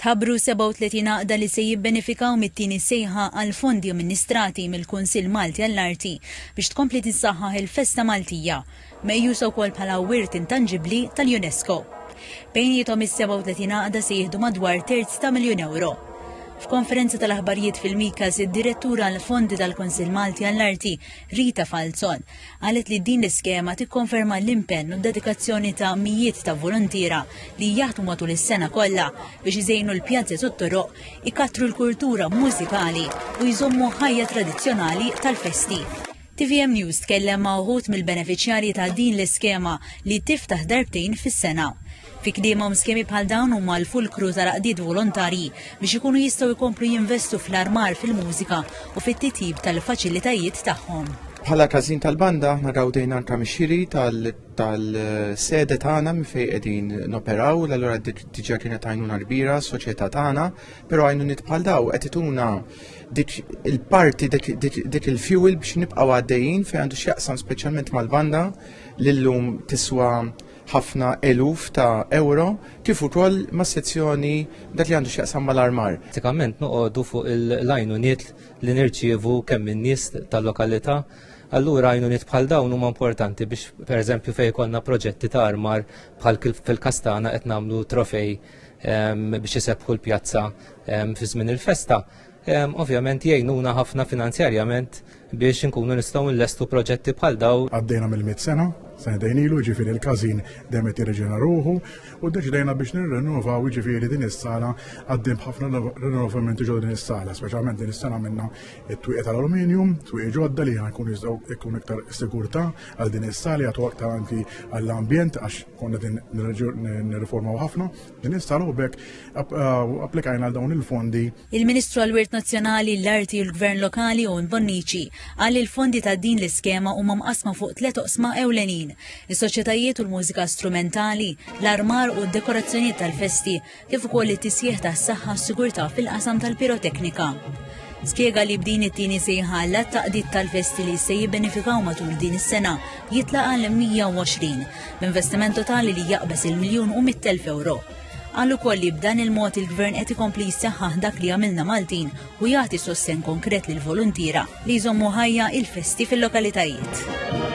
Tħabbru 37 għaqda li se jibbenefikaw mit-tieni sejħa għal fondi amministrati mill-Kunsill Malti għall-Arti biex tkompli tissaħħaħ il-Festa Maltija, mejjusa wkoll bħala wirt intangibbli tal-UNESCO. Bejniethom is-37 għaqda se jieħdu madwar €300,000. F'konferenza tal-aħbarijiet fil-Mikas, id-direttura għall fondi tal-Kunsill Malti għall-Arti, Rita Falzon, qalet li din l-iskema tikkonferma l-impenn u d-dedikazzjoni ta' mijiet ta' volontira li jaħdmu matul is-sena kollha biex iżejnu l-pjazzi tat-toroq, ikattru l-kultura mużikali u jżommu ħajja tradizzjonali tal-festi. TVM News tkellem ma' uħud mill-beneficjarji ta' din l-iskema li tiftaħ darbtejn fis-sena. Fi kliem skemi bħal dawn huma l-fulkru tal-għaqdiet volontarji biex ikunu jistgħu jkomplu jinvestu fl-armar fil-mużika u fit-titjib tal-faċilitajiet tagħhom. Bħala każin tal-banda aħna rawdejna anke mixiri tal-sede tagħna minn fejn qegħdin noperaw, allura diġà kienet għajnuna kbira s-soċjetà tagħna, però għajnuniet bħal daw qed ituna dik il-parti dik il-fuel biex nibqgħu għaddejjin fejn għandu x'jaqsam speċjalment mal-banda li llum tiswa ħafna eluf ta' euro kif ukoll ma' sezzjoni dak li għandu x'jaqsam mal-armar. Pratikament noqogħdu fuq il-għajnuniet li nirċievu kemm in-nies tal-lokalità. Allura għajnuniet bħal dawn huma importanti biex pereżempju fejn ikollna proġetti ta' armar bħal fil-Kastana qed nagħmlu trofej biex isebħu l-pjazza fi żmien il-festa. Ovvjament jgħinuna ħafna finanzjarjament biex inkunu nistgħu nlestu proġetti bħal daw. Għaddejna mill-100 sena, senedejn ilu, ġifieri il-każin dejjem qed jirreġena ruħu u ddeċidejna biex nirrinnovaw ġifieri din is-sala għaddiem ħafna rinnovamenti ġodda din is-sala, speċjalment din is-sena minna it-twieqi tal-aluminium, twieqi ġodda li jkunu jistgħu jkun iktar sigurtà għal din is-sala jagħtu aktar anki għall-ambjent għax konna din nirriformaw ħafna din is-sala u bekk applikajna għal dawn il-fondi. Il-Ministru għall-Wirt Nazzjonali, l-Arti u l-Gvern Lokali Owen Bonnici qal il-fondi ta' din l-iskema huma mqasma fuq 3 oqsma ewlenin: is-soċjetajiet u l-mużika strumentali, l-armar u d-dekorazzjonijiet tal-festi, kif ukoll it-tisjieħ tas-saħħa u s-sigurtà fil-qasam tal-piroteknika. Spjega li b'din it-tieni sejħa l-taqdiet tal-festi li se jibbenefikaw matul din is-sena jitlaqa l-120 b'investiment totali li jaqbes €1,100,000. Għal ukoll li b'dan il-mod il-Gvern qed ikompli jissaħħaħ dak li għamilna Maltin u jagħti sostenn konkret lil volontira li jżommu ħajja il-festi fil-lokalitajiet.